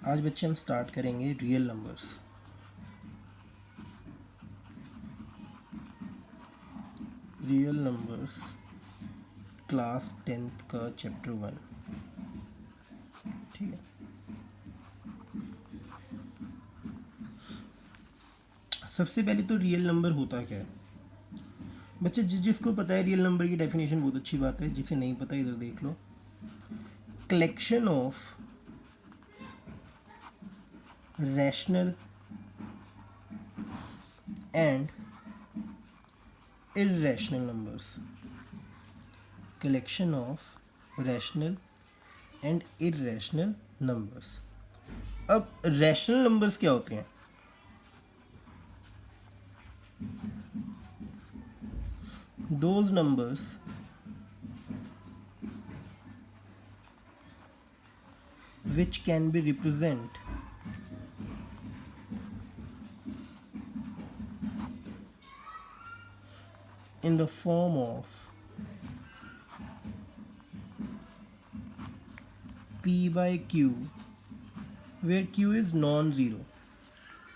आज बच्चे हम स्टार्ट करेंगे real numbers. Real numbers class 10th का चैप्टर 1। ठीक है, सबसे पहले तो रियल नंबर होता क्या है बच्चे? जिसको पता है रियल नंबर की डेफिनेशन बहुत अच्छी बात है, जिसे नहीं पता इधर देख लो। Collection of rational and irrational numbers। Collection of rational and irrational numbers। अब रैशनल नंबर्स क्या होते हैं? those numbers which can be represented in the form of p by q where q is non zero.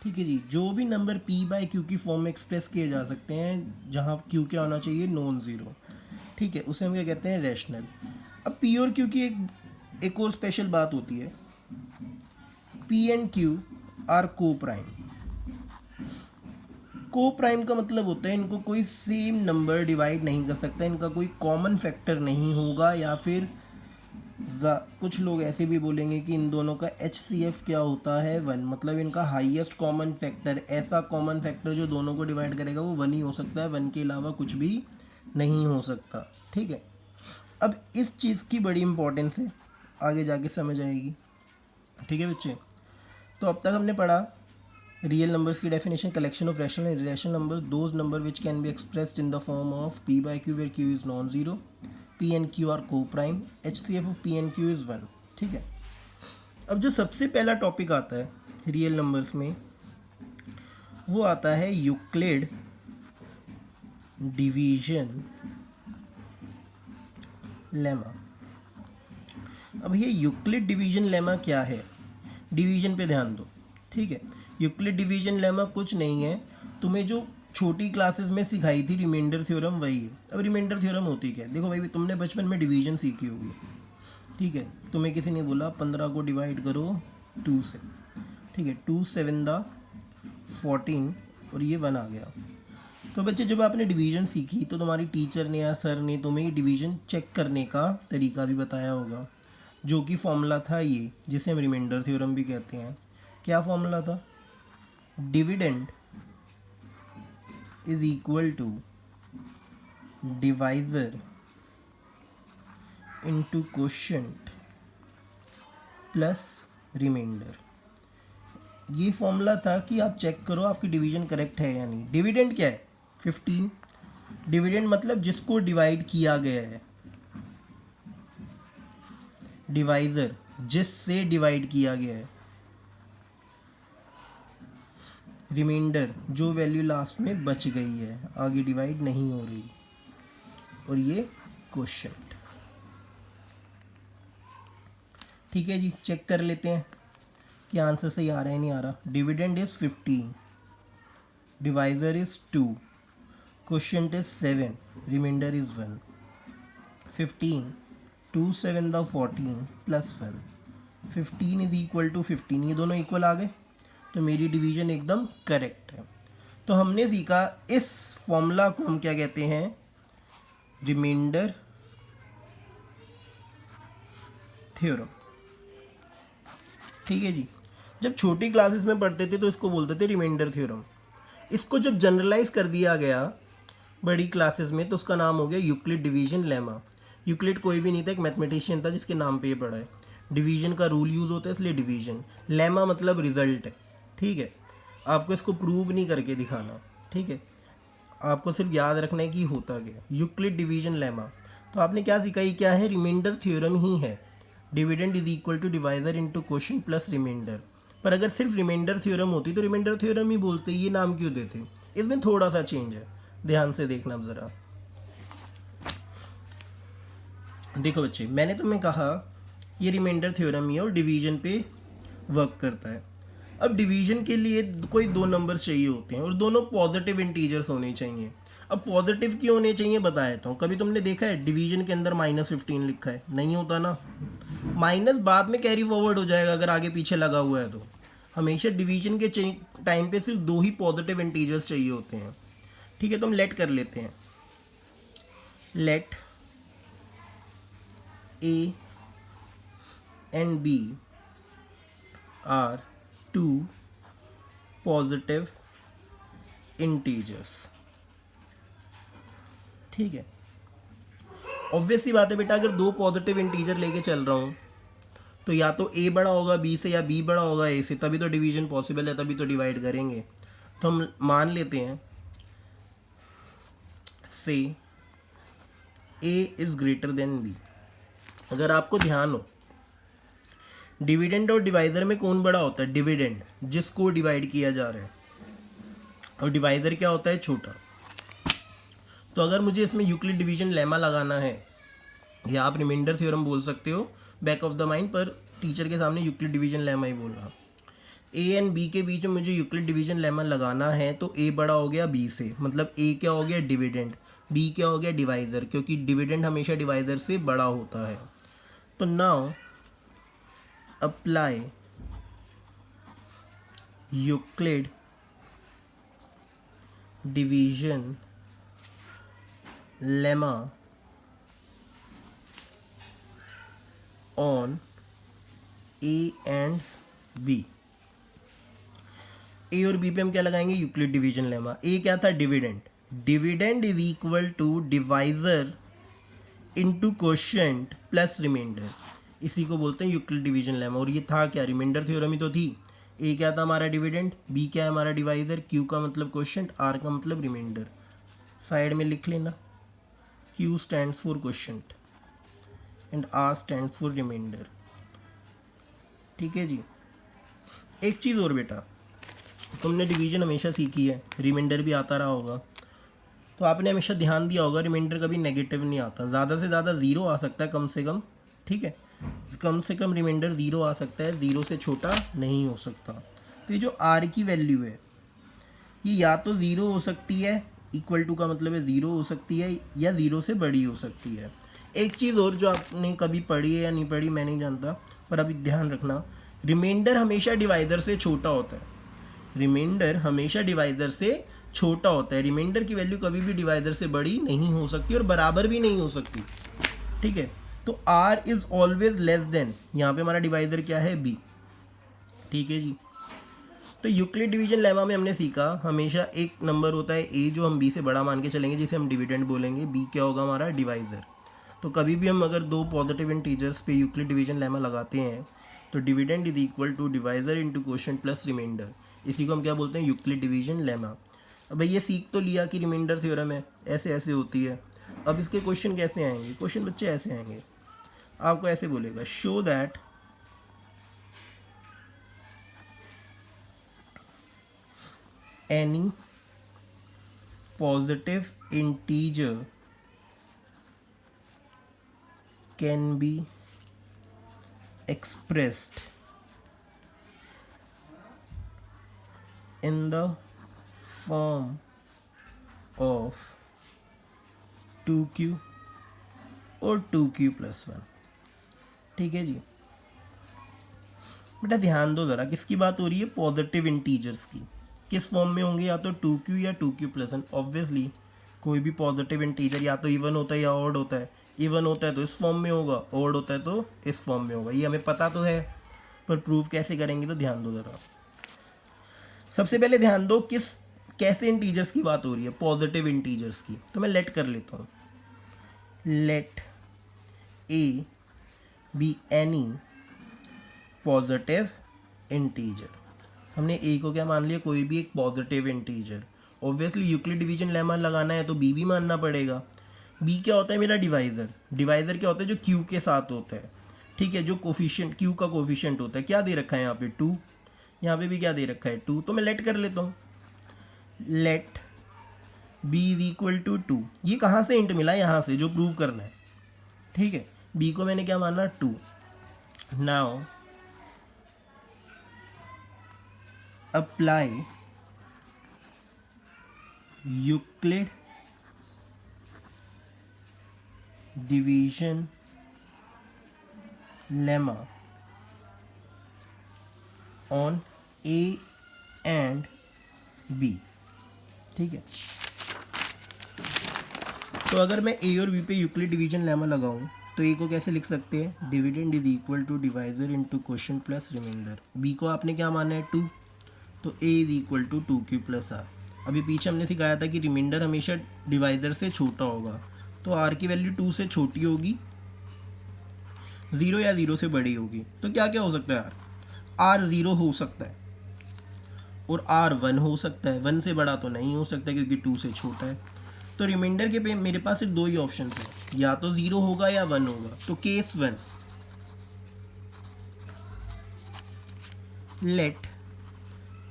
ठीक है जी, जो भी number p by q की form में एक्सप्रेस किए जा सकते हैं जहाँ q क्या होना चाहिए, नॉन ज़ीरो। ठीक है, उसे हम क्या कहते हैं, रैशनल। अब p और q की एक और स्पेशल बात होती है, p एंड q आर को प्राइम। को प्राइम का मतलब होता है इनको कोई सेम नंबर डिवाइड नहीं कर सकता, इनका कोई कॉमन फैक्टर नहीं होगा, या फिर कुछ लोग ऐसे भी बोलेंगे कि इन दोनों का HCF क्या होता है, 1। मतलब इनका हाईएस्ट कॉमन फैक्टर, ऐसा कॉमन फैक्टर जो दोनों को डिवाइड करेगा वो 1 ही हो सकता है, 1 के अलावा कुछ भी नहीं हो सकता। ठीक है, अब इस चीज़ की बड़ी इंपॉर्टेंस है, आगे जाके समझ आएगी। ठीक है बच्चे, तो अब तक हमने पढ़ा रियल नंबर्स की definition, collection of rational and irrational number, those number which can be expressed in the form of p by q where q is non zero, p and q are coprime, HCF of p and q is 1। ठीक है, अब जो सबसे पहला topic आता है real numbers में वो आता है यूक्लिड डिवीजन लेमा। अब ये यूक्लिड डिवीजन लेमा क्या है? डिवीजन पे ध्यान दो। ठीक है, यूक्लिड डिवीजन लेमा कुछ नहीं है, तुम्हें जो छोटी क्लासेस में सिखाई थी रिमाइंडर थ्योरम वही है। अब रिमाइंडर थ्योरम होती क्या है? देखो भाई, तुमने बचपन में डिवीजन सीखी होगी। ठीक है, तुम्हें किसी ने बोला 15 को डिवाइड करो 2 से। ठीक है, 2 7 14 और ये 1 आ गया। तो बच्चे, जब आपने डिवीजन सीखी तो तुम्हारी टीचर ने या सर ने तुम्हें डिवीजन चेक करने का तरीका भी बताया होगा, जो कि फॉर्मूला था ये, जिसे हम रिमाइंडर थ्योरम भी कहते हैं। क्या फॉर्मूला था? Dividend is equal to divisor into quotient plus remainder. ये फॉर्मूला था कि आप चेक करो आपकी डिवीजन करेक्ट है या नहीं। डिविडेंड क्या है? 15। डिविडेंड मतलब जिसको डिवाइड किया गया है, डिवाइजर जिससे डिवाइड किया गया है, रिमाइंडर जो वैल्यू लास्ट में बच गई है, आगे डिवाइड नहीं हो रही, और ये कोशेंट। ठीक है जी, चेक कर लेते हैं कि आंसर सही आ रहा है नहीं आ रहा। Dividend is 15, divisor is 2, quotient is 7, remainder is 1। 15 2 7 14 plus 1, 15 is equal to 15, ये दोनों इक्वल आ गए, तो मेरी डिवीजन एकदम करेक्ट है। तो हमने सीखा इस फॉर्मूला को हम क्या कहते हैं, रिमाइंडर थ्योरम। ठीक है जी, जब छोटी क्लासेस में पढ़ते थे तो इसको बोलते थे रिमाइंडर थ्योरम। इसको जब जनरलाइज कर दिया गया बड़ी क्लासेस में तो उसका नाम हो गया यूक्लिड डिवीजन लेमा। यूक्लिड कोई भी नहीं था, एक मैथमेटिशियन था जिसके नाम पे ये पढ़ा है। डिवीजन का रूल यूज़ होता है इसलिए डिवीजन, लेमा मतलब रिजल्ट है। ठीक है, आपको इसको प्रूव नहीं करके दिखाना। ठीक है, आपको सिर्फ याद रखना है कि होता क्या, यूक्लिड डिवीजन लेमा। तो आपने क्या सीखा, ये क्या है, रिमाइंडर थ्योरम ही है। Dividend is equal to divisor into quotient plus remainder. पर अगर सिर्फ रिमाइंडर थ्योरम होती तो रिमाइंडर थ्योरम ही बोलते, ये नाम क्यों देते? इसमें थोड़ा सा चेंज है, ध्यान से देखना अब ज़रा। देखो बच्चे, मैंने तुम्हें कहा ये रिमाइंडर थ्योरम ही है और डिवीजन पे वर्क करता है। अब डिवीजन के लिए कोई दो नंबर्स चाहिए होते हैं और दोनों पॉजिटिव इंटीजर्स होने चाहिए। अब पॉजिटिव क्यों होने चाहिए बता देता हूँ। कभी तुमने देखा है डिवीजन के अंदर -15 लिखा है? नहीं होता ना। माइनस बाद में कैरी फॉरवर्ड हो जाएगा अगर आगे पीछे लगा हुआ है तो। हमेशा डिवीजन के टाइम पे सिर्फ दो ही पॉजिटिव इंटीजर्स चाहिए होते हैं। ठीक है, तो हम लेट कर लेते हैं। Let A and B are two positive integers. ठीक है, ऑब्वियस सी बात है बेटा, अगर दो पॉजिटिव इंटीजर लेके चल रहा हूँ तो या तो ए बड़ा होगा बी से या बी बड़ा होगा ए से, तभी तो डिवीजन पॉसिबल है, तभी तो डिवाइड करेंगे। तो हम मान लेते हैं से ए इज ग्रेटर देन बी। अगर आपको ध्यान हो, डिविडेंड और डिवाइजर में कौन बड़ा होता है? डिविडेंड, जिसको डिवाइड किया जा रहा है, और डिवाइजर क्या होता है? छोटा। तो अगर मुझे इसमें यूक्लिड डिवीजन लेमा लगाना है, या आप रिमाइंडर थ्योरम बोल सकते हो बैक ऑफ द माइंड, पर टीचर के सामने यूक्लिड डिवीजन लेमा ही बोल रहा। ए एंड बी के बीच में मुझे यूक्लिड डिवीजन लेमा लगाना है, तो ए बड़ा हो गया बी से, मतलब ए क्या हो गया? डिविडेंड। बी क्या हो गया? डिवाइजर, क्योंकि डिविडेंड हमेशा डिवाइजर से बड़ा होता है। तो now apply Euclid division lemma on A and B. A और बी पे हम क्या लगाएंगे? Euclid division lemma. ए क्या था? Dividend. Dividend is equal to divisor into quotient plus remainder. इसी को बोलते हैं यूक्लिड डिवीजन लेमा। और ये था क्या? रिमाइंडर थ्योरम ही तो थी। ए क्या था? हमारा डिविडेंड। बी क्या है? हमारा डिवाइजर। क्यू का मतलब कोशेंट, आर का मतलब रिमाइंडर। साइड में लिख लेना, Q stands for quotient and R stands for remainder. ठीक है जी। एक चीज़ और बेटा, तुमने डिवीजन हमेशा सीखी है, रिमाइंडर भी आता रहा होगा, तो आपने हमेशा ध्यान दिया होगा रिमाइंडर कभी नेगेटिव नहीं आता, ज़्यादा से ज़्यादा ज़ीरो आ सकता है कम से कम। ठीक है, कम से कम रिमाइंडर ज़ीरो आ सकता है, ज़ीरो से छोटा नहीं हो सकता। तो ये जो आर की वैल्यू है, ये या तो ज़ीरो हो सकती है, इक्वल टू का मतलब है ज़ीरो हो सकती है, या ज़ीरो से बड़ी हो सकती है। एक चीज़ और जो आपने कभी पढ़ी है या नहीं पढ़ी मैं नहीं जानता, पर अभी ध्यान रखना, रिमाइंडर हमेशा डिवाइजर से छोटा होता है। रिमाइंडर हमेशा डिवाइजर से छोटा होता है। रिमाइंडर की वैल्यू कभी भी डिवाइजर से बड़ी नहीं हो सकती और बराबर भी नहीं हो सकती। ठीक है, तो R is always less than, यहाँ पे हमारा डिवाइजर क्या है? बी। ठीक है जी। तो यूक्लिड डिवीजन लेमा में हमने सीखा हमेशा एक नंबर होता है ए जो हम बी से बड़ा मान के चलेंगे, जिसे हम डिविडेंड बोलेंगे। बी क्या होगा? हमारा डिवाइजर। तो कभी भी हम अगर दो पॉजिटिव इंटीजर्स पे यूक्लिड डिवीजन लेमा लगाते हैं तो dividend is equal to divisor into quotient plus remainder. इसी को हम क्या बोलते हैं? Euclid division lemma. अब भाई ये सीख तो लिया कि रिमाइंडर थ्योरम है, ऐसे ऐसे होती है। अब इसके क्वेश्चन कैसे आएंगे? क्वेश्चन बच्चे ऐसे आएंगे, आपको ऐसे बोलेगा, show that any positive integer can be expressed in the form of 2q और 2q + 1। ठीक है जी। बेटा ध्यान दो ज़रा, किसकी बात हो रही है? पॉजिटिव इंटीजर्स की। किस फॉर्म में होंगे? या तो 2q या 2q + 1। ऑब्वियसली कोई भी पॉजिटिव इंटीजर या तो इवन होता है या ऑड होता है। इवन होता है तो इस फॉर्म में होगा, ऑड होता है तो इस फॉर्म में होगा। ये हमें पता तो है, पर प्रूव कैसे करेंगे? तो ध्यान दो ज़रा। सबसे पहले ध्यान दो कैसे इंटीजर्स की बात हो रही है? पॉजिटिव इंटीजर्स की। तो मैं लेट कर लेता हूँ, let A be any positive integer. हमने ए को क्या मान लिया? कोई भी एक positive integer. Obviously Euclid division lemma लगाना है तो बी भी मानना पड़ेगा। बी क्या होता है? मेरा डिवाइजर। डिवाइजर क्या होता है? जो क्यू के साथ होता है। ठीक है, जो कोफिशिएंट क्यू का कोफिशिएंट होता है। क्या दे रखा है यहाँ पे? 2। यहाँ पे भी क्या दे रखा है? 2। तो मैं लेट कर लेता हूँ, let B is equal to 2। ये कहाँ से इंट मिला? यहाँ से, जो प्रूव करना है। ठीक है, बी को मैंने क्या माना? 2। Now apply Euclid division lemma on A and B. ठीक है, तो अगर मैं ए और बी पे यूक्लिड डिवीजन लेमा लगाऊं तो ए को कैसे लिख सकते हैं, dividend is equal to divisor into quotient plus remainder. B को आपने क्या माना है 2, तो A is equal to 2q plus R. अभी पीछे हमने सिखाया था कि रिमाइंडर हमेशा डिवाइजर से छोटा होगा, तो आर की वैल्यू 2 से छोटी होगी, 0 या 0 से बड़ी होगी। तो क्या क्या हो सकता है, आर 0 हो सकता है और आर 1 हो सकता है, 1 से बड़ा तो नहीं हो सकता क्योंकि 2 से छोटा है। तो रिमाइंडर के पे मेरे पास सिर्फ 2 ही ऑप्शन है, या तो 0 होगा या 1 होगा। तो case 1, let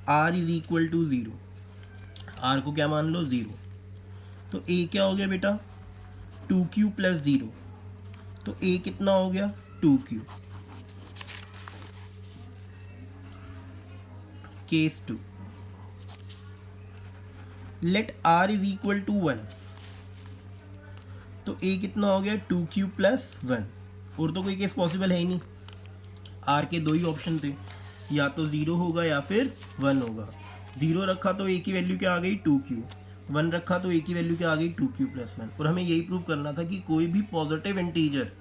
R is equal to 0, R को क्या मान लो 0, तो ए क्या हो गया बेटा 2q प्लस 0, तो ए कितना हो गया 2q। Case 2, let R is equal to 1, तो ए कितना हो गया 2q प्लस 1, और तो कोई केस पॉसिबल है ही नहीं, आर के 2 ही ऑप्शन थे, या तो 0 होगा या फिर 1 होगा। 0 रखा तो ए की वैल्यू क्या आ गई 2q, 1 रखा तो ए की वैल्यू क्या आ गई 2q प्लस 1। और हमें यही प्रूव करना था कि कोई भी पॉजिटिव इंटीजर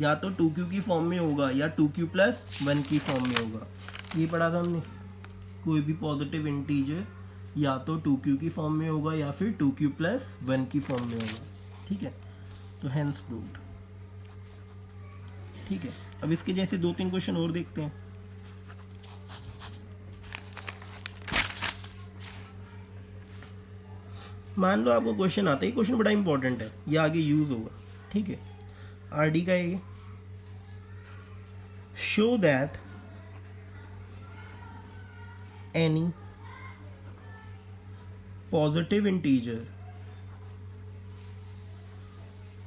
या तो 2q की फॉर्म में होगा या 2q प्लस 1 की फॉर्म में होगा। ये पढ़ा था हमने, कोई भी पॉजिटिव इंटीजर या तो 2q की फॉर्म में होगा या फिर 2q प्लस 1 की फॉर्म में होगा। ठीक है, तो हेंस प्रूव्ड। ठीक है, अब इसके जैसे 2-3 क्वेश्चन और देखते हैं। मान लो आपको क्वेश्चन आता है, क्वेश्चन बड़ा इंपॉर्टेंट है, ये आगे यूज होगा। ठीक है, आरडी का ये show that any positive integer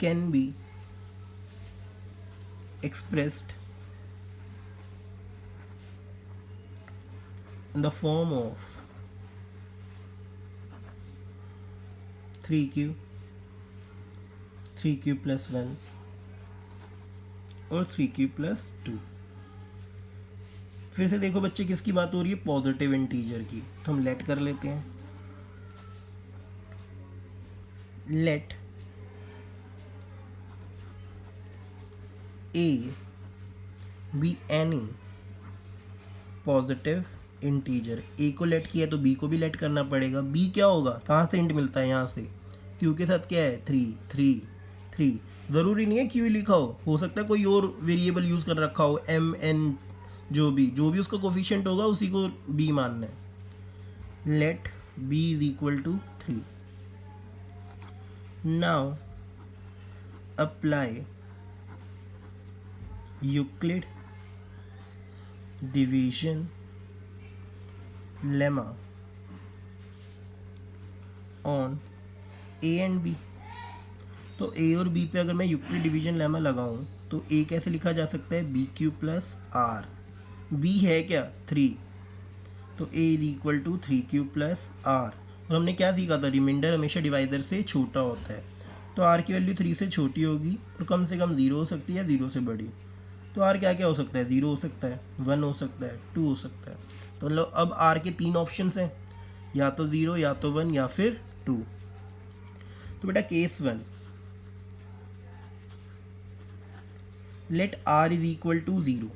can be expressed in the form of 3q, 3q plus 1 और 3q plus 2। फिर से देखो बच्चे, किसकी बात हो रही है, पॉजिटिव इंटीजर की, तो हम लेट कर लेते हैं। Let A be any positive integer. A को लेट किया तो बी को भी लेट करना पड़ेगा। बी क्या होगा, कहाँ से इंट मिलता है, यहाँ से। क्यू के साथ क्या है 3 3 3, ज़रूरी नहीं है क्यू लिखा हो सकता है कोई और वेरिएबल यूज़ कर रखा हो, एम एन, जो भी उसका कोफिशिएंट होगा उसी को बी मानना है। Let B is equal to 3। Now apply Euclid division lemma on A and B. तो ए और बी पे अगर मैं यूक्लिड डिवीजन लेमा लगाऊं तो ए कैसे लिखा जा सकता है, B Q plus R. B है क्या 3, तो A is equal to 3q plus R. और हमने क्या सीखा था, रिमाइंडर हमेशा डिवाइजर से छोटा होता है, तो आर की वैल्यू 3 से छोटी होगी और कम से कम 0 हो सकती है, 0 से बड़ी। तो आर क्या क्या हो सकता है, 0 हो सकता है, 1 हो सकता है, 2 हो सकता है। तो मतलब अब आर के 3 ऑप्शंस हैं, या तो 0 या तो 1 या फिर 2। तो बेटा case 1, let R is equal to 0,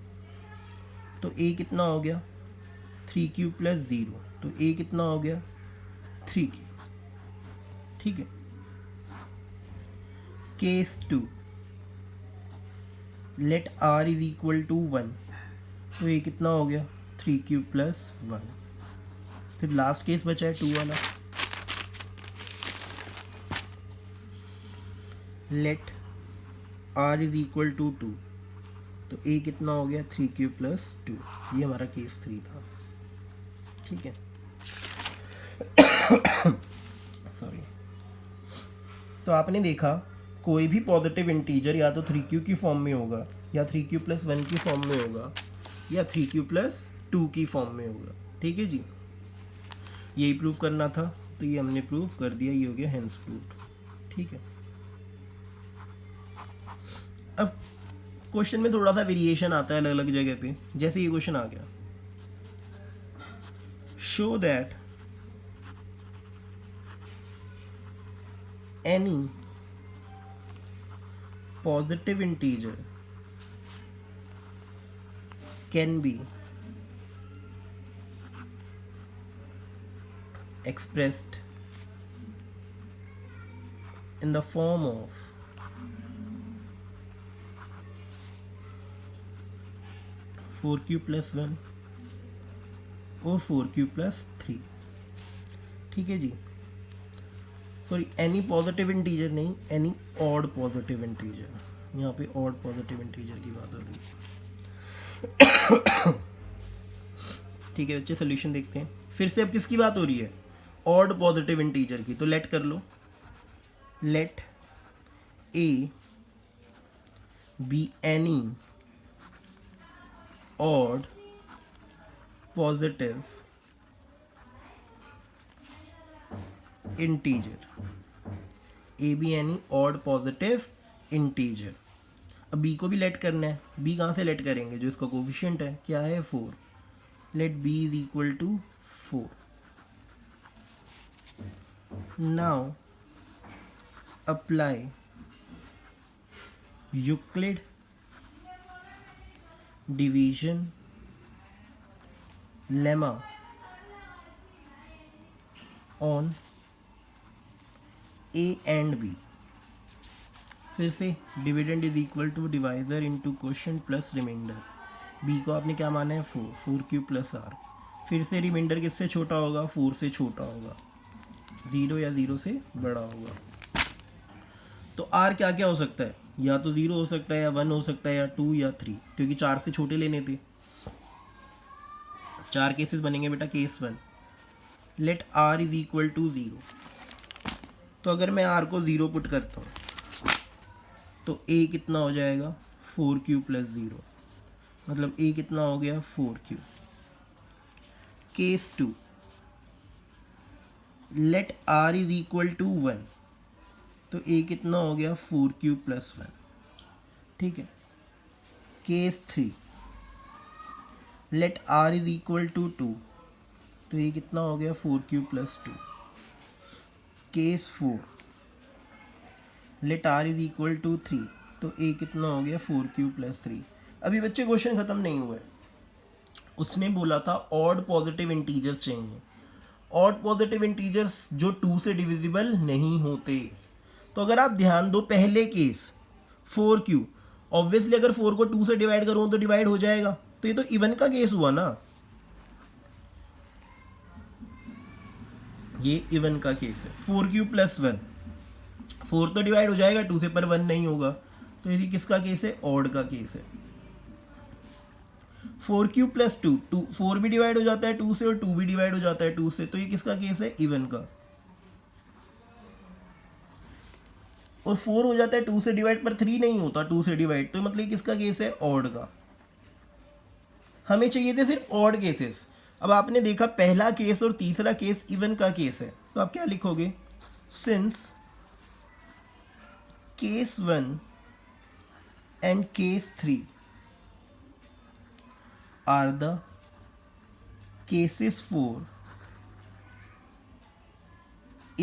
तो ए कितना हो गया 3q प्लस 0, तो ए कितना हो गया 3q। ठीक है, case 2, let R is equal to 1, तो ये कितना हो गया 3q प्लस 1। फिर लास्ट केस बचा है 2 वाला, let R is equal to 2, तो ए कितना हो गया 3q प्लस 2। ये हमारा केस 3 था। ठीक है, सॉरी। तो आपने देखा कोई भी पॉजिटिव इंटीजर या तो 3q की फॉर्म में होगा, या 3q प्लस 1 की फॉर्म में होगा, या 3q प्लस 2 की फॉर्म में होगा। ठीक है जी। यही प्रूव करना था, तो ये हमने प्रूव कर दिया, ये हो गया हेंस प्रूव्ड। ठीक है, अब क्वेश्चन में थोड़ा सा वेरिएशन आता है अलग अलग जगह पे। जैसे ये क्वेश्चन आ गया, show that any positive integer can be expressed in the form of 4q plus 1 और 4q plus 3। ठीक है जी, सॉरी एनी पॉजिटिव इंटीजर नहीं, एनी ऑड पॉजिटिव इंटीजर। यहाँ पे ऑड पॉजिटिव इंटीजर की बात हो रही है। ठीक है बच्चे, सोल्यूशन देखते हैं। फिर से अब किसकी बात हो रही है? ऑड पॉजिटिव इंटीजर की। तो लेट कर लो, let A be any odd positive integer, A be any odd positive integer. अब बी को भी लेट करना है। बी कहाँ से लेट करेंगे? जो इसका कोफिशिएंट है क्या है? 4। Let B is equal to 4। Now apply Euclid division lemma on A and B. फिर से dividend is equal to divisor into quotient plus remainder. B को आपने क्या माना है? 4, 4q प्लस आर। फिर से रिमाइंडर किससे छोटा होगा? 4 से छोटा होगा, 0 या 0 से बड़ा होगा। तो आर क्या क्या हो सकता है? या तो 0 हो सकता है, या 1 हो सकता है, या 2 या 3, क्योंकि 4 से छोटे लेने थे। 4 केसेस बनेंगे बेटा। Case 1, let R is equal to 0। तो अगर मैं आर को 0 पुट करता हूँ तो ए कितना हो जाएगा? 4q प्लस 0, मतलब ए कितना हो गया? 4q। Case 2, let R is equal to 1, तो ए कितना हो गया? 4q plus 1। ठीक है। Case 3, let R is equal to 2, तो ए कितना हो गया? 4q plus 2। Case 4, let R is equal to 3, तो ए कितना हो गया? 4q plus 3। अभी बच्चे क्वेश्चन ख़त्म नहीं हुआ है। उसने बोला था ऑड पॉजिटिव इंटीजर्स चाहिए। ऑड पॉजिटिव इंटीजर्स जो 2 से डिविजिबल नहीं होते। तो अगर आप ध्यान दो, पहले केस 4q, ऑब्वियसली अगर 4 को 2 से डिवाइड करूँ तो डिवाइड हो जाएगा। तो ये तो इवन का केस हुआ ना, ये इवन का केस है। 4q प्लस 1, 4 तो डिवाइड हो जाएगा 2 से, पर 1 नहीं होगा। तो ये किसका केस है? ऑड का केस है। 4q प्लस 2, 4 भी डिवाइड हो जाता है 2 से, और 2 भी डिवाइड हो जाता है 2 से। तो ये किसका केस है? इवन का। और 4 हो जाता है 2 से डिवाइड, पर 3 नहीं होता 2 से डिवाइड। तो मतलब किसका केस है? ऑड का। हमें चाहिए थे सिर्फ ऑड केसेस। अब आपने देखा पहला केस और तीसरा केस इवन का केस है, तो आप क्या लिखोगे? Since case 1 and case 3 are the cases for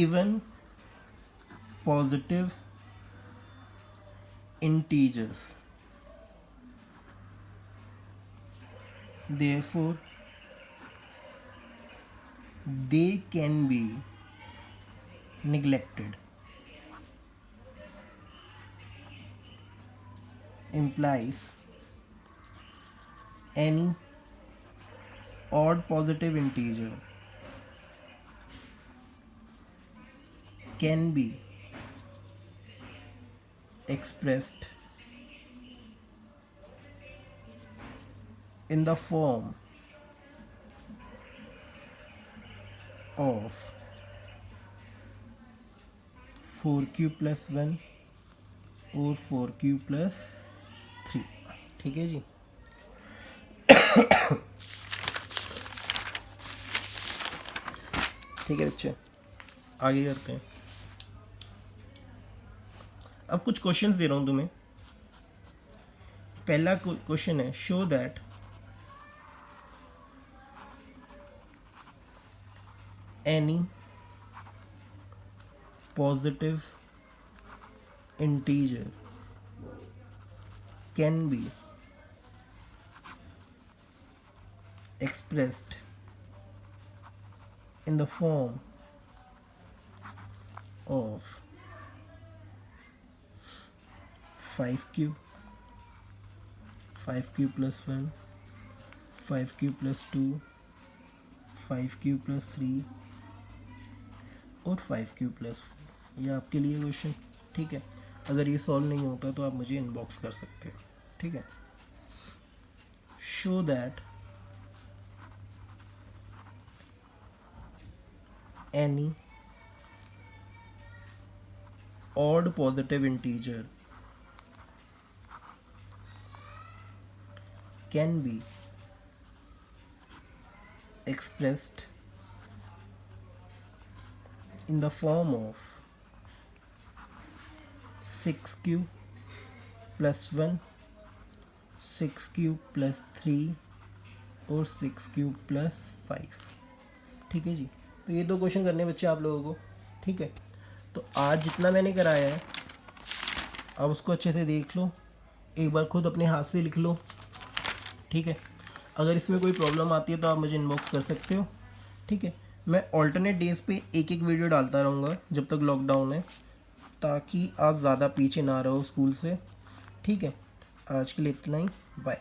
even positive integers, therefore they can be neglected. Implies any odd positive integer can be expressed in the form of 4q plus 1 और 4q plus 3। ठीक है जी। ठीक है बच्चे, आगे करते हैं। अब कुछ क्वेश्चंस दे रहा हूँ तुम्हें। पहला क्वेश्चन है, show that any positive integer can be expressed in the form of 5q, 5q plus 1, 5q plus 2, 5q plus 3 और 5q plus 4। ये आपके लिए क्वेश्चन, ठीक है। अगर ये सॉल्व नहीं होता तो आप मुझे इनबॉक्स कर सकते हो, ठीक है। Show that any odd positive integer can be expressed in the form of 6q plus 1, 6q plus 3 और 6q plus 5। ठीक है जी, तो ये 2 क्वेश्चन करने बच्चे आप लोगों को, ठीक है। तो आज जितना मैंने कराया है आप उसको अच्छे से देख लो, एक बार खुद अपने हाथ से लिख लो, ठीक है। अगर इसमें कोई प्रॉब्लम आती है तो आप मुझे इनबॉक्स कर सकते हो, ठीक है। मैं ऑल्टरनेट डेज पे एक वीडियो डालता रहूँगा जब तक लॉकडाउन है, ताकि आप ज़्यादा पीछे ना रहो स्कूल से, ठीक है। आज के लिए इतना ही, बाय।